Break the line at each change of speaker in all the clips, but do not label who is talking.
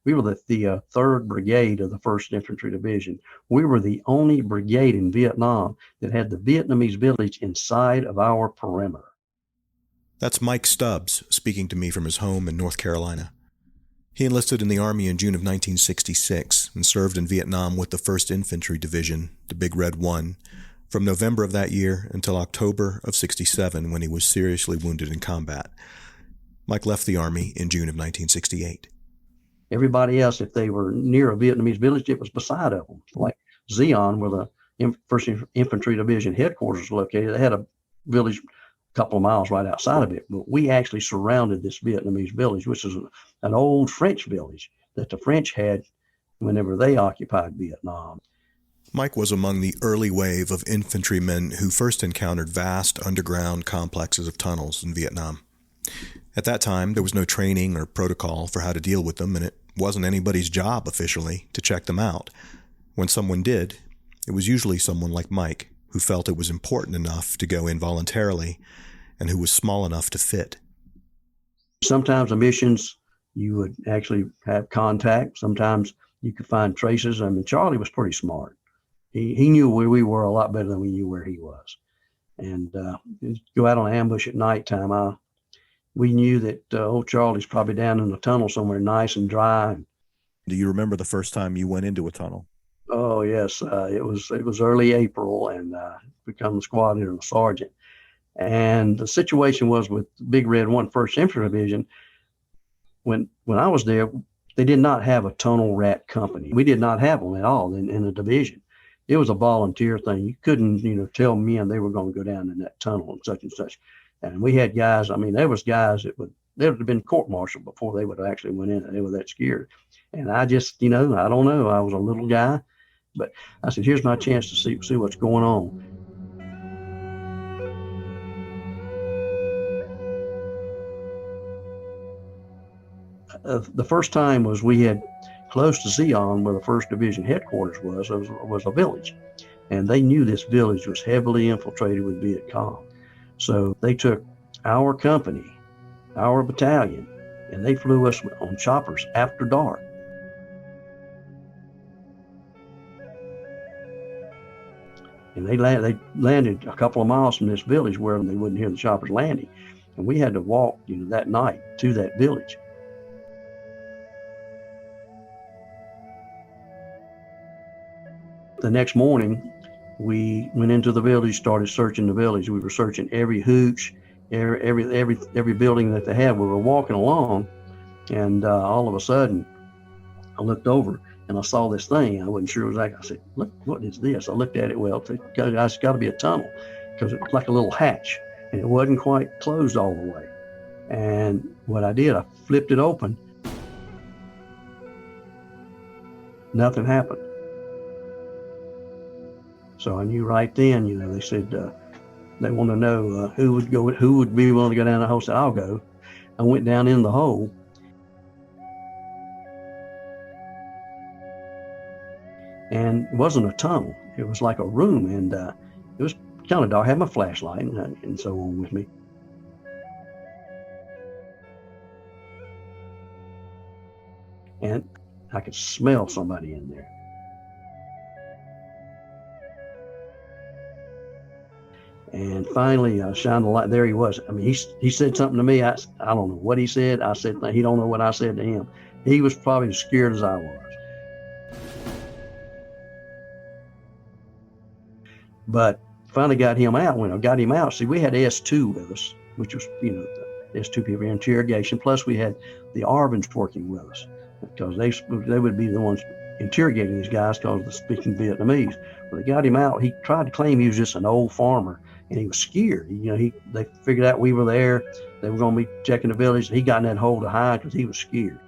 We were the 3rd Brigade of the 1st Infantry Division. We were the only brigade in Vietnam that had the Vietnamese village inside of our perimeter.
That's Mike Stubbs speaking to me from his home in North Carolina. He enlisted in the Army in June of 1966 and served in Vietnam with the 1st Infantry Division, the Big Red One, from November of that year until October of '67 when he was seriously wounded in combat. Mike left the Army in June of 1968.
Everybody else, if they were near a Vietnamese village, it was beside of them. Like Zion, where the 1st Infantry Division headquarters was located, they had a village couple of miles right outside of it, but we actually surrounded this Vietnamese village, which is an old French village that the French had whenever they occupied Vietnam.
Mike was among the early wave of infantrymen who first encountered vast underground complexes of tunnels in Vietnam. At that time, there was no training or protocol for how to deal with them, and it wasn't anybody's job officially to check them out. When someone did, it was usually someone like Mike, who felt it was important enough to go in voluntarily and who was small enough to fit.
Sometimes the missions, you would actually have contact. Sometimes you could find traces. I mean, Charlie was pretty smart. He knew where we were a lot better than we knew where he was. And go out on an ambush at nighttime. We knew that old Charlie's probably down in the tunnel somewhere nice and dry.
Do you remember the first time you went into a tunnel?
Oh, yes. It was early April, and become a squad leader and a sergeant. And the situation was with Big Red 1 1st Infantry Division, when I was there, they did not have a tunnel rat company. We did not have them at all in the division. It was a volunteer thing. You couldn't, tell men they were going to go down in that tunnel and such. And we had guys, there was guys that they would have been court-martialed before they would have actually went in, and they were that scared. And I just, I don't know, I was a little guy, but I said, here's my chance to see what's going on. The first time was we had close to Zion, where the 1st Division headquarters was a village. And they knew this village was heavily infiltrated with Viet Cong. So they took our company, our battalion, and they flew us on choppers after dark. And they landed a couple of miles from this village where they wouldn't hear the choppers landing. And we had to walk, that night to that village. The next morning, we went into the village, started searching the village. We were searching every hooch, every building that they had. We were walking along, and all of a sudden, I looked over and I saw this thing. I wasn't sure exactly. I said, "Look, what is this?" I looked at it. Well, it's got to be a tunnel, because it looked like a little hatch, and it wasn't quite closed all the way. And what I did, I flipped it open. Nothing happened. So I knew right then, they said they want to know who would be willing to go down the hole. I said, I'll go. I went down in the hole. And it wasn't a tunnel. It was like a room, and it was kind of dark. I had my flashlight and so on with me. And I could smell somebody in there. And finally, I shined the light. There he was. He said something to me. I don't know what he said. I said, he don't know what I said to him. He was probably as scared as I was. But finally got him out. When I got him out, see, we had S2 with us, which was, the S2 people, interrogation. Plus, we had the Arvins working with us, because they would be the ones interrogating these guys because they're speaking Vietnamese. Well, they got him out. He tried to claim he was just an old farmer, and he was scared. They figured out we were there. They were going to be checking the village. He got in that hole to hide because he was scared.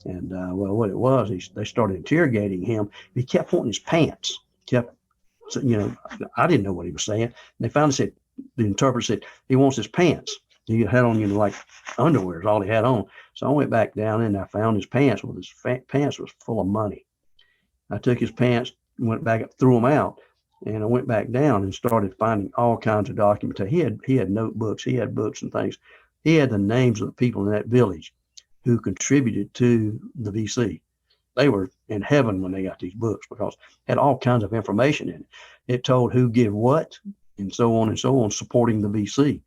And what it was, they started interrogating him. He kept wanting his pants. I didn't know what he was saying. And they finally said, the interpreter said, he wants his pants. He had on, like underwear is all he had on. So I went back down and I found his pants. Well, his pants was full of money. I took his pants, went back up, threw them out. And I went back down and started finding all kinds of documentation. He had notebooks, he had books and things. He had the names of the people in that village who contributed to the VC. They were in heaven when they got these books because it had all kinds of information in it. It told who did what and so on, supporting the VC.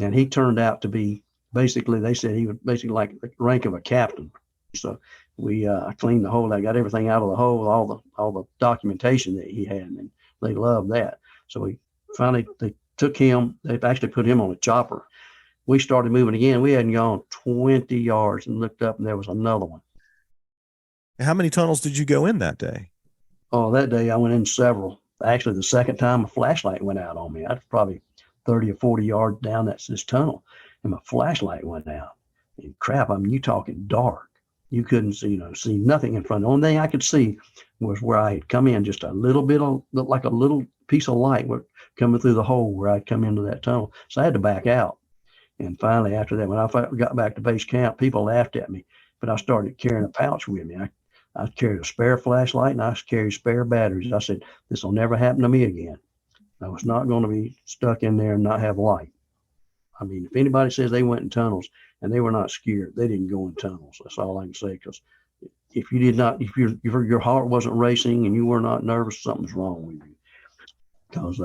And he turned out to be basically, they said he was basically like the rank of a captain. So we cleaned the hole. I got everything out of the hole, all the documentation that he had, and they loved that. So we finally, they took him, they actually put him on a chopper. We started moving again. We hadn't gone 20 yards and looked up and there was another one.
How many tunnels did you go in that day?
Oh, that day I went in several. Actually, the second time a flashlight went out on me. I was probably 30 or 40 yards down this tunnel and my flashlight went out. And crap, I mean, you talking dark. You couldn't see, see nothing in front. The only thing I could see was where I had come in, just a little bit of, like a little piece of light coming through the hole where I'd come into that tunnel. So I had to back out. And finally, after that, when I got back to base camp, people laughed at me, but I started carrying a pouch with me. I carried a spare flashlight and I carried spare batteries. I said, this will never happen to me again. I was not going to be stuck in there and not have light. I mean, if anybody says they went in tunnels and they were not scared, they didn't go in tunnels. That's all I can say. Because if you did not, if your heart wasn't racing and you were not nervous, something's wrong with you. Because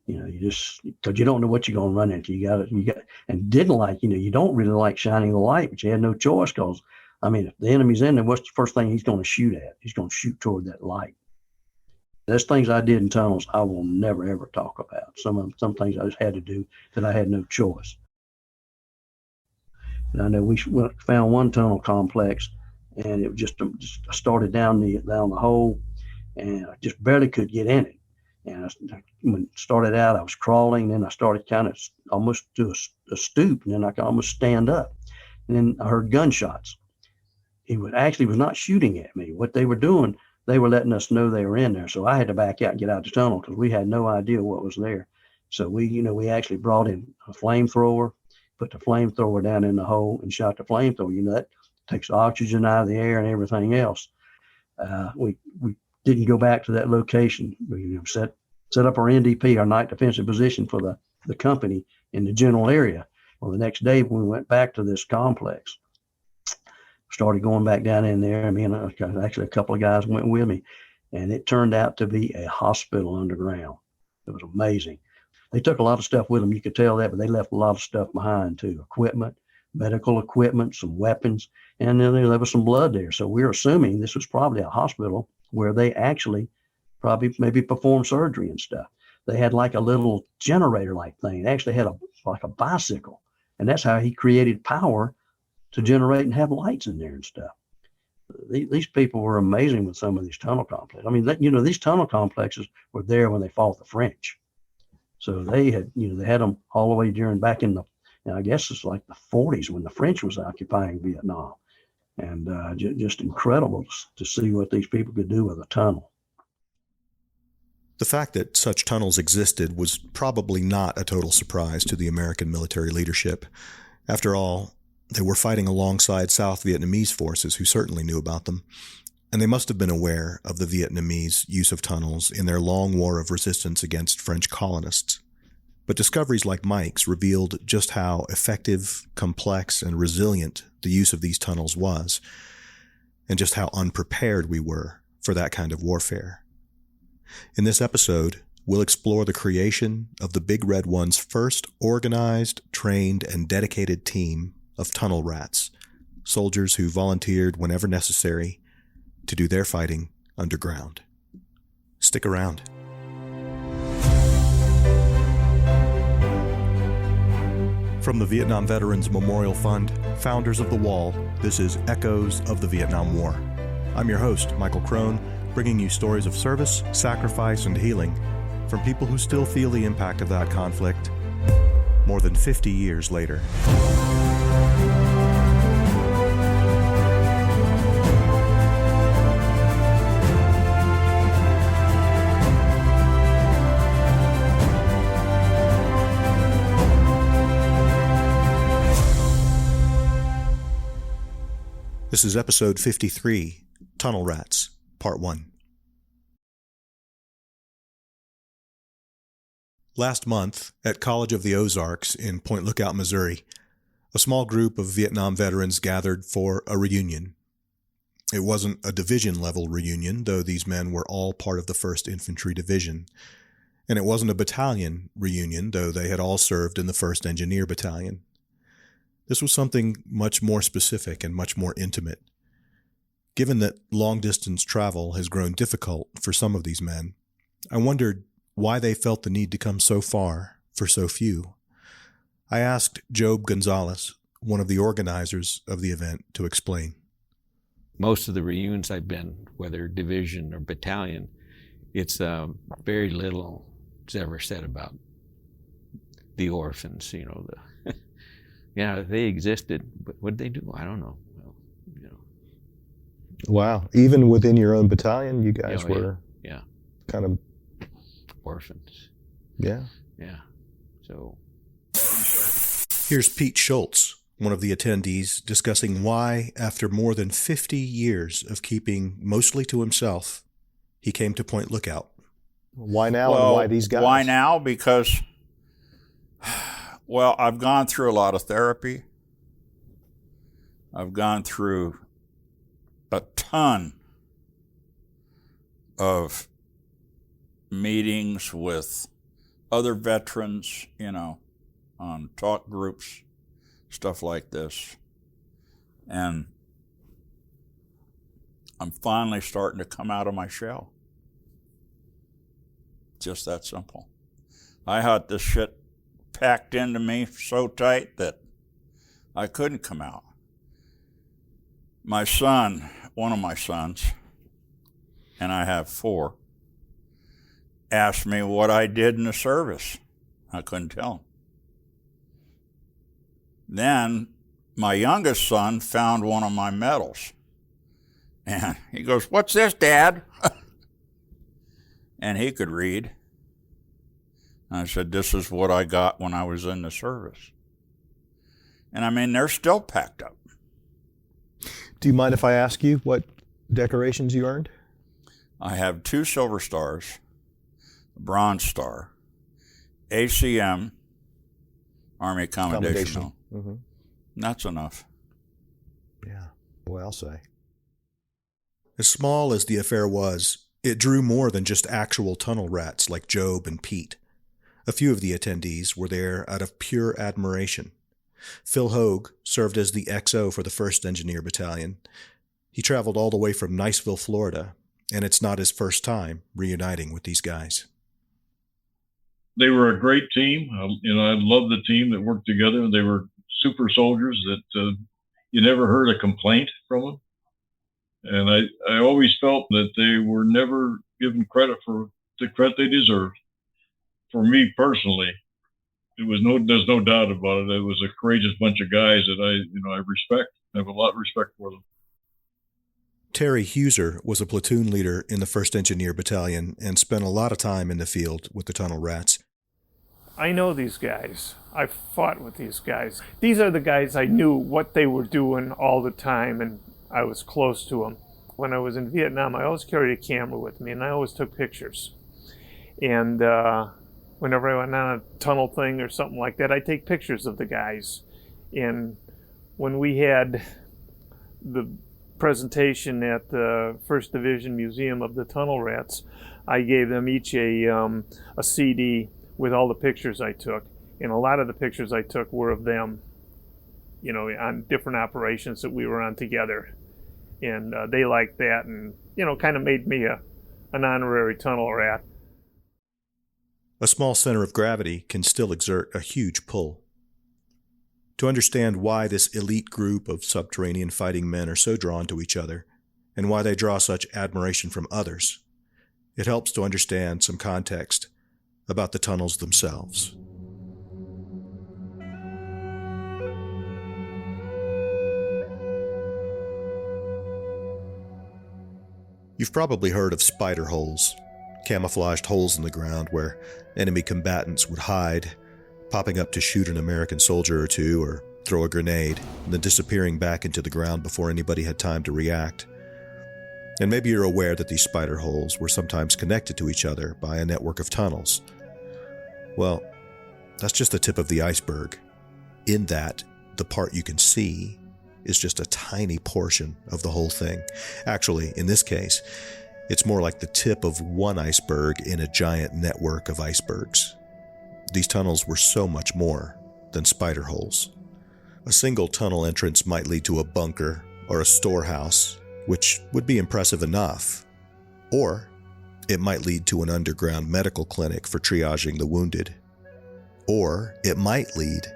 you just, because you don't know what you're going to run into. You got, and didn't like, you don't really like shining the light, but you had no choice. Because I mean, if the enemy's in there, what's the first thing he's going to shoot at? He's going to shoot toward that light. There's things I did in tunnels I will never ever talk about. Some things I just had to do that I had no choice. And I know we found one tunnel complex, and it just started down the hole, and I just barely could get in it. And when it started out, I was crawling, then I started kind of almost to a stoop, and then I could almost stand up. And then I heard gunshots. He was not shooting at me. What they were doing, they were letting us know they were in there. So I had to back out and get out of the tunnel because we had no idea what was there. So we actually brought in a flamethrower, put the flamethrower down in the hole and shot the flamethrower. That takes oxygen out of the air and everything else. We didn't go back to that location. We set up our NDP, our night defensive position for the company in the general area. Well, the next day when we went back to this complex, started going back down in there. I mean, actually a couple of guys went with me, and it turned out to be a hospital underground. It was amazing. They took a lot of stuff with them. You could tell that, but they left a lot of stuff behind too. Equipment, medical equipment, some weapons, and then there was some blood there. So we're assuming this was probably a hospital where they actually probably maybe performed surgery and stuff. They had like a little generator like thing. They actually had like a bicycle, and that's how he created power to generate and have lights in there and stuff. These people were amazing with some of these tunnel complexes. I mean, these tunnel complexes were there when they fought the French. So they had them all the way back in I guess it's like the 40s when the French was occupying Vietnam. And just incredible to see what these people could do with a tunnel.
The fact that such tunnels existed was probably not a total surprise to the American military leadership. After all, they were fighting alongside South Vietnamese forces who certainly knew about them, and they must have been aware of the Vietnamese use of tunnels in their long war of resistance against French colonists. But discoveries like Mike's revealed just how effective, complex, and resilient the use of these tunnels was, and just how unprepared we were for that kind of warfare. In this episode, we'll explore the creation of the Big Red One's first organized, trained, and dedicated team of tunnel rats, soldiers who volunteered whenever necessary to do their fighting underground. Stick around. From the Vietnam Veterans Memorial Fund, founders of the Wall, this is Echoes of the Vietnam War. I'm your host, Michael Crone, bringing you stories of service, sacrifice, and healing from people who still feel the impact of that conflict more than 50 years later. This is episode 53, Tunnel Rats, Part 1. Last month, at College of the Ozarks in Point Lookout, Missouri, a small group of Vietnam veterans gathered for a reunion. It wasn't a division-level reunion, though these men were all part of the 1st Infantry Division. And it wasn't a battalion reunion, though they had all served in the 1st Engineer Battalion. This was something much more specific and much more intimate. Given that long-distance travel has grown difficult for some of these men, I wondered why they felt the need to come so far for so few. I asked Job Gonzalez, one of the organizers of the event, to explain.
Most of the reunions I've been, whether division or battalion, it's very little is ever said about the orphans. They existed, but what did they do? I don't know. Well,
Wow. Even within your own battalion, you guys were kind of
orphans.
Yeah.
Yeah. So
Here's Pete Schultz, one of the attendees, discussing why, after more than 50 years of keeping mostly to himself, he came to Point Lookout.
Why now and why these guys?
Why now? Because, I've gone through a lot of therapy. I've gone through a ton of meetings with other veterans, on talk groups, stuff like this. And I'm finally starting to come out of my shell. Just that simple. I had this shit packed into me so tight that I couldn't come out. My son, one of my sons, and I have 4, asked me what I did in the service. I couldn't tell him. Then my youngest son found one of my medals. And he goes, "What's this, Dad?" And he could read. And I said, "This is what I got when I was in the service." And they're still packed up.
Do you mind if I ask you what decorations you earned?
I have 2 Silver Stars, a Bronze Star, ACM, Army Commendation Medal.
Mm-hmm.
That's enough.
Yeah, boy, I'll say.
As small as the affair was, it drew more than just actual tunnel rats like Job and Pete. A few of the attendees were there out of pure admiration. Phil Hogue served as the XO for the 1st Engineer Battalion. He traveled all the way from Niceville, Florida, and it's not his first time reuniting with these guys.
They were a great team. I loved the team that worked together. They were super soldiers that you never heard a complaint from them. And I always felt that they were never given credit for the credit they deserved. For me personally, there's no doubt about it. It was a courageous bunch of guys that I respect. I have a lot of respect for them.
Terry Huser was a platoon leader in the 1st Engineer Battalion and spent a lot of time in the field with the tunnel rats.
I know these guys. I fought with these guys. These are the guys I knew what they were doing all the time, and I was close to them. When I was in Vietnam, I always carried a camera with me, and I always took pictures. And whenever I went on a tunnel thing or something like that, I'd take pictures of the guys. And when we had the presentation at the 1st Division Museum of the Tunnel Rats, I gave them each a CD with all the pictures I took. And a lot of the pictures I took were of them, on different operations that we were on together. And they liked that and, kind of made me an honorary tunnel rat.
A small center of gravity can still exert a huge pull. To understand why this elite group of subterranean fighting men are so drawn to each other, and why they draw such admiration from others, it helps to understand some context about the tunnels themselves. You've probably heard of spider holes, camouflaged holes in the ground where enemy combatants would hide, popping up to shoot an American soldier or two or throw a grenade, and then disappearing back into the ground before anybody had time to react. And maybe you're aware that these spider holes were sometimes connected to each other by a network of tunnels. Well, that's just the tip of the iceberg, in that the part you can see is just a tiny portion of the whole thing. Actually, in this case, it's more like the tip of one iceberg in a giant network of icebergs. These tunnels were so much more than spider holes. A single tunnel entrance might lead to a bunker or a storehouse, which would be impressive enough. Or it might lead to an underground medical clinic for triaging the wounded. Or it might lead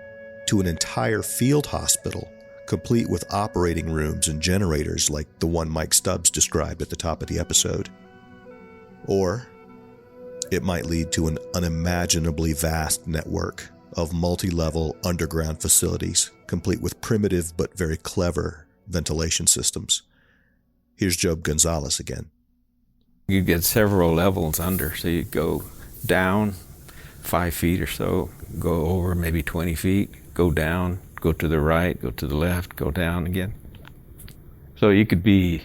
to an entire field hospital, complete with operating rooms and generators like the one Mike Stubbs described at the top of the episode. Or it might lead to an unimaginably vast network of multi-level underground facilities, complete with primitive but very clever ventilation systems. Here's Job Gonzalez again.
You get several levels under, so you go down 5 feet or so, go over maybe 20 feet, go down, go to the right, go to the left, go down again. So you could be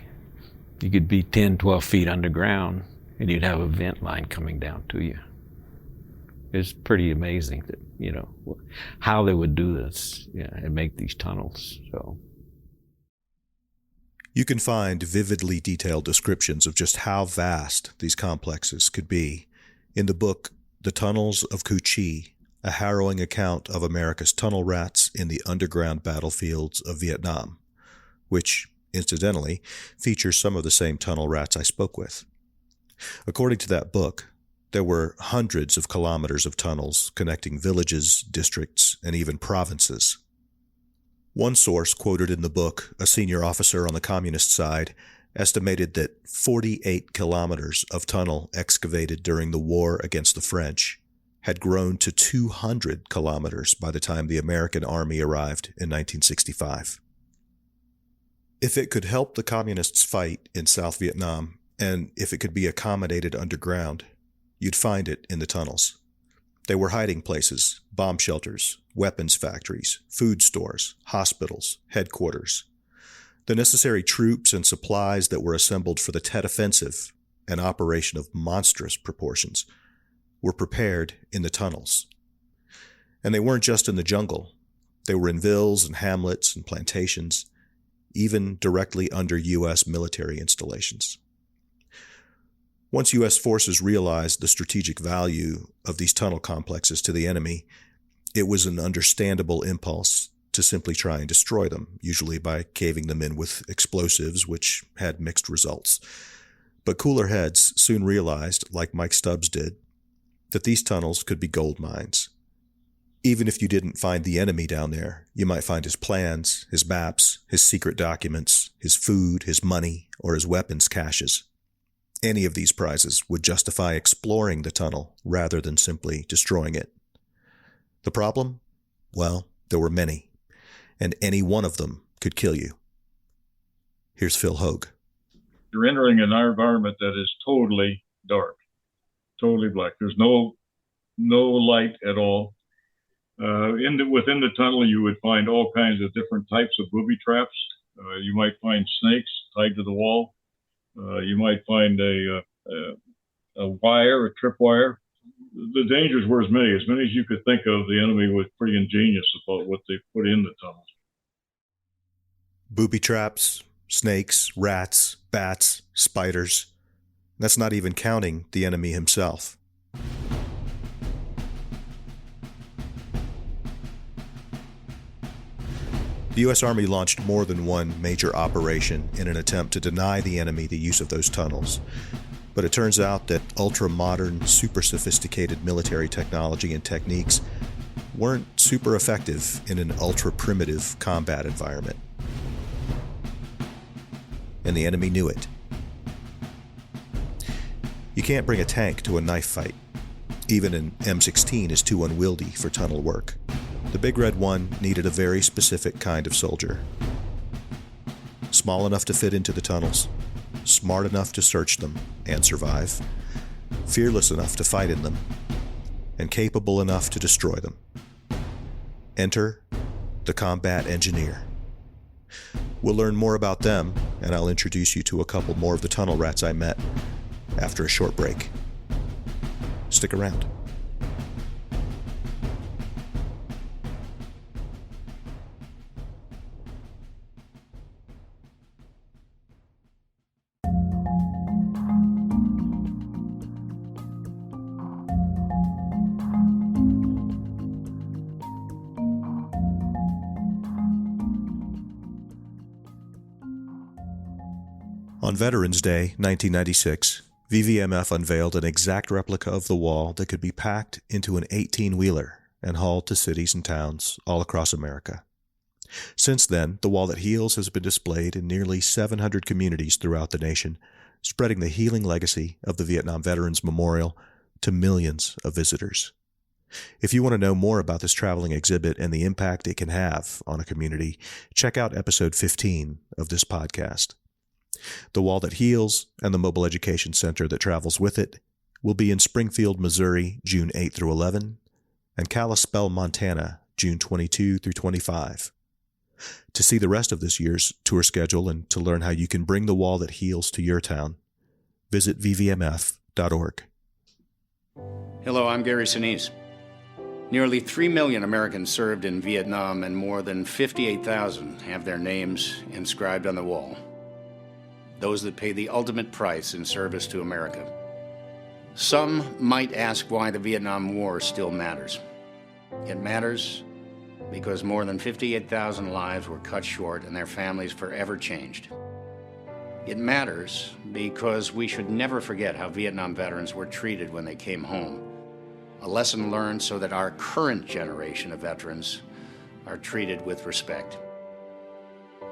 10, 12 feet underground, and you'd have a vent line coming down to you. It's pretty amazing that, how they would do this, and make these tunnels. So
you can find vividly detailed descriptions of just how vast these complexes could be in the book The Tunnels of Cu Chi, a harrowing account of America's tunnel rats in the underground battlefields of Vietnam, which, incidentally, features some of the same tunnel rats I spoke with. According to that book, there were hundreds of kilometers of tunnels connecting villages, districts, and even provinces. One source quoted in the book, a senior officer on the communist side, estimated that 48 kilometers of tunnel excavated during the war against the French had grown to 200 kilometers by the time the American army arrived in 1965. If it could help the communists fight in South Vietnam, and if it could be accommodated underground, you'd find it in the tunnels. They were hiding places, bomb shelters, weapons factories, food stores, hospitals, headquarters. The necessary troops and supplies that were assembled for the Tet Offensive, an operation of monstrous proportions, were prepared in the tunnels. And they weren't just in the jungle. They were in villas and hamlets and plantations, even directly under U.S. military installations. Once U.S. forces realized the strategic value of these tunnel complexes to the enemy, it was an understandable impulse to simply try and destroy them, usually by caving them in with explosives, which had mixed results. But cooler heads soon realized, like Mike Stubbs did, that these tunnels could be gold mines. Even if you didn't find the enemy down there, you might find his plans, his maps, his secret documents, his food, his money, or his weapons caches. Any of these prizes would justify exploring the tunnel rather than simply destroying it. The problem? Well, there were many, and any one of them could kill you. Here's Phil Hogue.
You're entering an environment that is totally dark, totally black. There's no light at all. Within the tunnel, you would find all kinds of different types of booby traps. You might find snakes tied to the wall. You might find a wire, a tripwire. The dangers were as many as you could think of. The enemy was pretty ingenious about what they put in the tunnels.
Booby traps, snakes, rats, bats, spiders. That's not even counting the enemy himself. The U.S. Army launched more than one major operation in an attempt to deny the enemy the use of those tunnels. But it turns out that ultra-modern, super-sophisticated military technology and techniques weren't super effective in an ultra-primitive combat environment. And the enemy knew it. You can't bring a tank to a knife fight. Even an M16 is too unwieldy for tunnel work. The Big Red One needed a very specific kind of soldier. Small enough to fit into the tunnels, smart enough to search them and survive, fearless enough to fight in them, and capable enough to destroy them. Enter the combat engineer. We'll learn more about them, and I'll introduce you to a couple more of the tunnel rats I met after a short break. Stick around. On Veterans Day, 1996, VVMF unveiled an exact replica of the wall that could be packed into an 18-wheeler and hauled to cities and towns all across America. Since then, the Wall That Heals has been displayed in nearly 700 communities throughout the nation, spreading the healing legacy of the Vietnam Veterans Memorial to millions of visitors. If you want to know more about this traveling exhibit and the impact it can have on a community, check out episode 15 of this podcast. The Wall That Heals and the Mobile Education Center that travels with it will be in Springfield, Missouri, June 8 through 11, and Kalispell, Montana, June 22 through 25. To see the rest of this year's tour schedule and to learn how you can bring the Wall That Heals to your town, visit vvmf.org.
Hello, I'm Gary Sinise. Nearly 3 million Americans served in Vietnam, and more than 58,000 have their names inscribed on the wall. Those that pay the ultimate price in service to America. Some might ask why the Vietnam War still matters. It matters because more than 58,000 lives were cut short and their families forever changed. It matters because we should never forget how Vietnam veterans were treated when they came home. A lesson learned so that our current generation of veterans are treated with respect.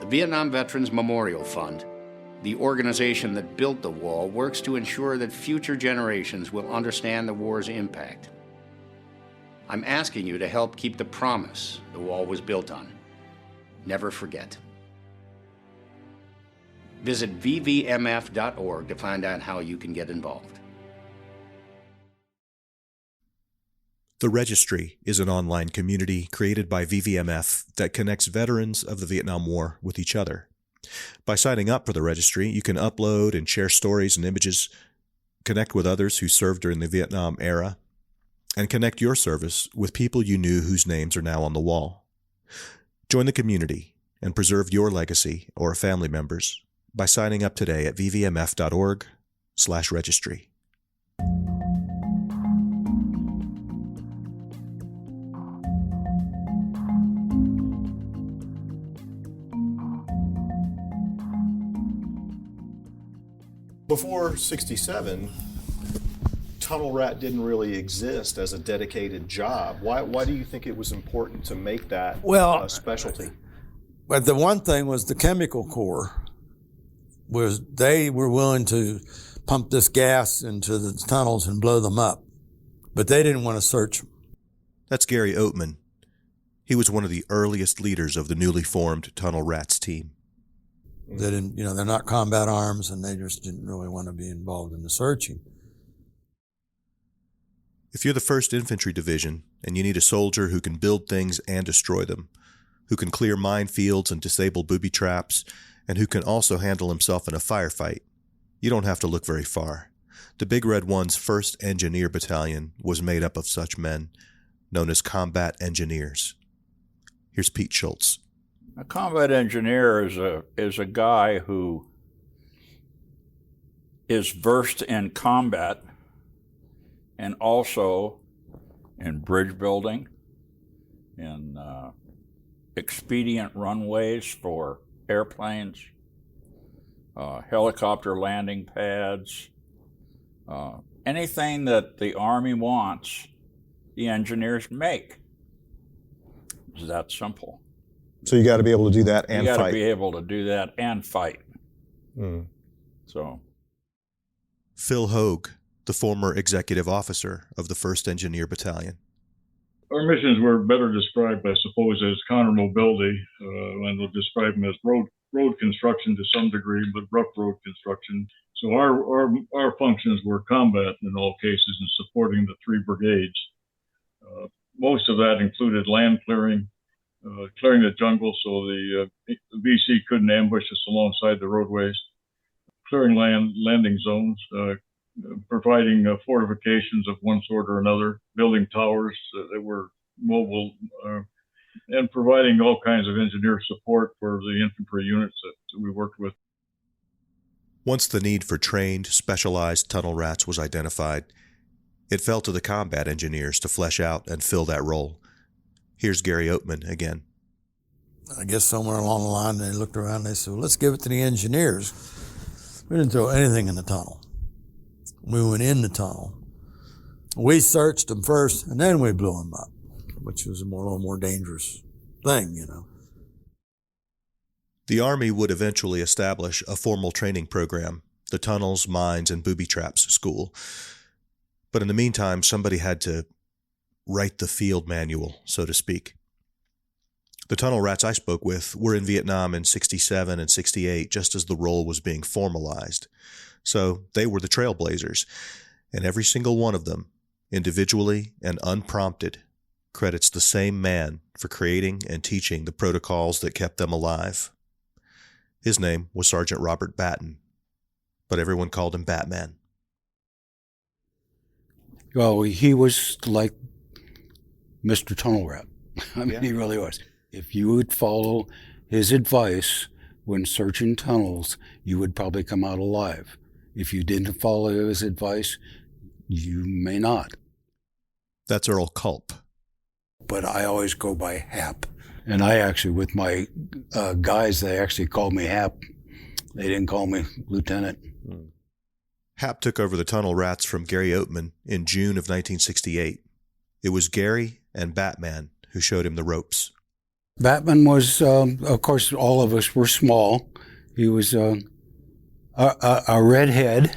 The Vietnam Veterans Memorial Fund, the organization that built the wall, works to ensure that future generations will understand the war's impact. I'm asking you to help keep the promise the wall was built on. Never forget. Visit vvmf.org to find out how you can get involved.
The Registry is an online community created by VVMF that connects veterans of the Vietnam War with each other. By signing up for the Registry, you can upload and share stories and images, connect with others who served during the Vietnam era, and connect your service with people you knew whose names are now on the wall. Join the community and preserve your legacy or a family member's by signing up today at vvmf.org/registry.
Before 67, tunnel rat didn't really exist as a dedicated job. Why do you think it was important to make that a specialty?
But the one thing was the chemical corps was they were willing to pump this gas into the tunnels and blow them up, but they didn't want to search them.
That's Gary Oatman. He was one of the earliest leaders of the newly formed Tunnel Rats team.
They didn't, they're not combat arms, and they just didn't really want to be involved in the searching.
If you're the 1st Infantry Division and you need a soldier who can build things and destroy them, who can clear minefields and disable booby traps, and who can also handle himself in a firefight, you don't have to look very far. The Big Red One's 1st Engineer Battalion was made up of such men, known as combat engineers. Here's Pete Schultz.
A combat engineer is a guy who is versed in combat and also in bridge building, in expedient runways for airplanes, helicopter landing pads, anything that the Army wants, the engineers make. It's that simple.
So you got to be able to do that and
fight. You got to
fight.
be able to do that and fight. So,
Phil Hogue, the former executive officer of the 1st Engineer Battalion.
Our missions were better described, I suppose, as counter mobility, and we'll describe them as road construction to some degree, but rough road construction. So our functions were combat in all cases and supporting the 3 brigades. Most of that included land clearing, clearing the jungle so the VC couldn't ambush us alongside the roadways, clearing landing zones, providing fortifications of one sort or another, building towers that were mobile, and providing all kinds of engineer support for the infantry units that we worked with.
Once the need for trained, specialized tunnel rats was identified, it fell to the combat engineers to flesh out and fill that role. Here's Gary Oatman again.
I guess somewhere along the line they looked around and they said, well, let's give it to the engineers. We didn't throw anything in the tunnel. We went in the tunnel. We searched them first, and then we blew them up, which was a little more dangerous thing, you know.
The Army would eventually establish a formal training program, the Tunnels, Mines, and Booby Traps School. But in the meantime, somebody had to write the field manual, so to speak. The tunnel rats I spoke with were in Vietnam in 67 and 68, just as the role was being formalized. So they were the trailblazers, and every single one of them, individually and unprompted, credits the same man for creating and teaching the protocols that kept them alive. His name was Sergeant Robert Batten, but everyone called him Batman.
Well, he was like Mr. Tunnel Rat. I mean,
Yeah.
he really was. If you would follow his advice when searching tunnels, you would probably come out alive. If you didn't follow his advice, you may not.
That's Earl Culp.
But I always go by Hap. And I actually, with my guys, they actually called me Hap. They didn't call me Lieutenant.
Hap took over the tunnel rats from Gary Oatman in June of 1968. It was Gary and Batman who showed him the ropes.
Batman was, of course, all of us were small. He was a redhead,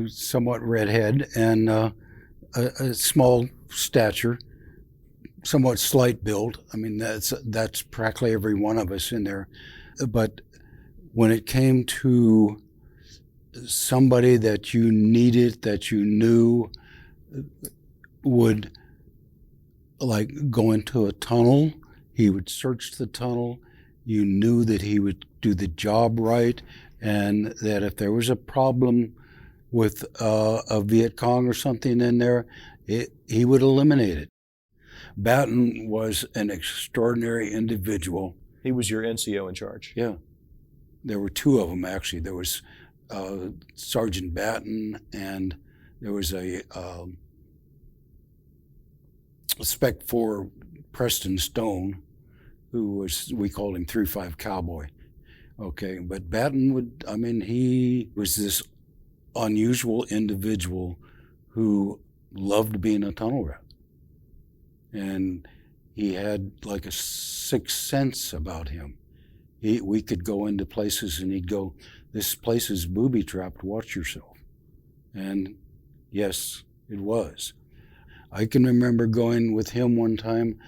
somewhat redhead, and a small stature, somewhat slight build. I mean, that's practically every one of us in there. But when it came to somebody that you needed, that you knew would, like, go into a tunnel, he would search the tunnel. You knew that he would do the job right, and that if there was a problem with a Viet Cong or something in there, he would eliminate it. Batten was an extraordinary individual.
He was your NCO in charge.
Yeah. There were two of them, actually. There was Sergeant Batten, and there was a Spec 4 Preston Stone, who was, we called him 3-5 Cowboy. Okay, but Batten he was this unusual individual who loved being a tunnel rat. And he had like a sixth sense about him. We could go into places and he'd go, "This place is booby-trapped, watch yourself." And yes, it was. I can remember going with him one time,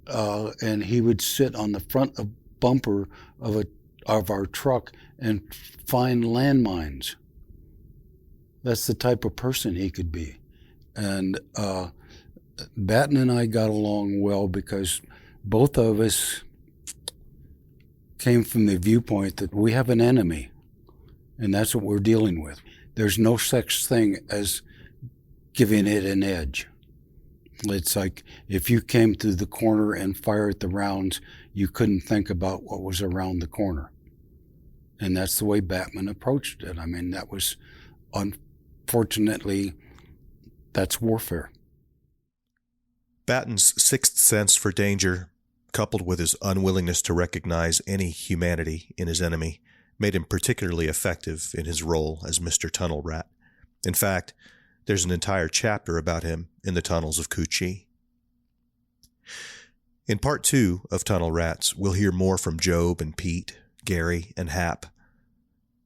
and he would sit on the front bumper of our truck and find landmines. That's the type of person he could be. And Batten and I got along well because both of us came from the viewpoint that we have an enemy, and that's what we're dealing with. There's no such thing as giving it an edge. It's like if you came through the corner and fired the rounds, you couldn't think about what was around the corner. And that's the way Batman approached it. I mean, that was, unfortunately, that's warfare.
Batten's sixth sense for danger, coupled with his unwillingness to recognize any humanity in his enemy, made him particularly effective in his role as Mr. Tunnel Rat. In fact, there's an entire chapter about him in the tunnels of Cu Chi. In part 2 of Tunnel Rats, we'll hear more from Job and Pete, Gary and Hap.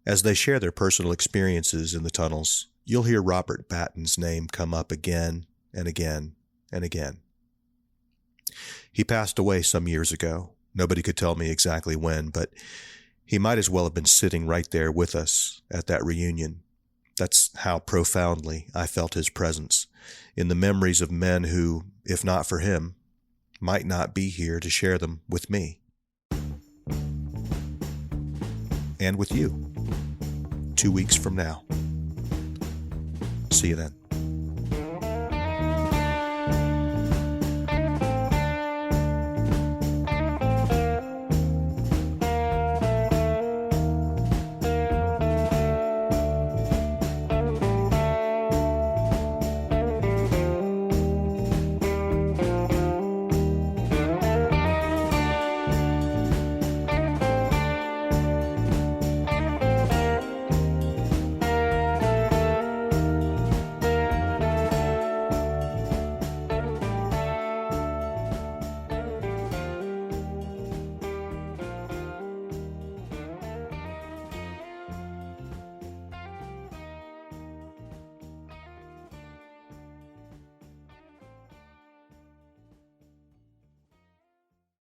As they share their personal experiences in the tunnels, you'll hear Robert Batten's name come up again and again and again. He passed away some years ago. Nobody could tell me exactly when, but he might as well have been sitting right there with us at that reunion. That's how profoundly I felt his presence in the memories of men who, if not for him, might not be here to share them with me. And with you, 2 weeks from now. See you then.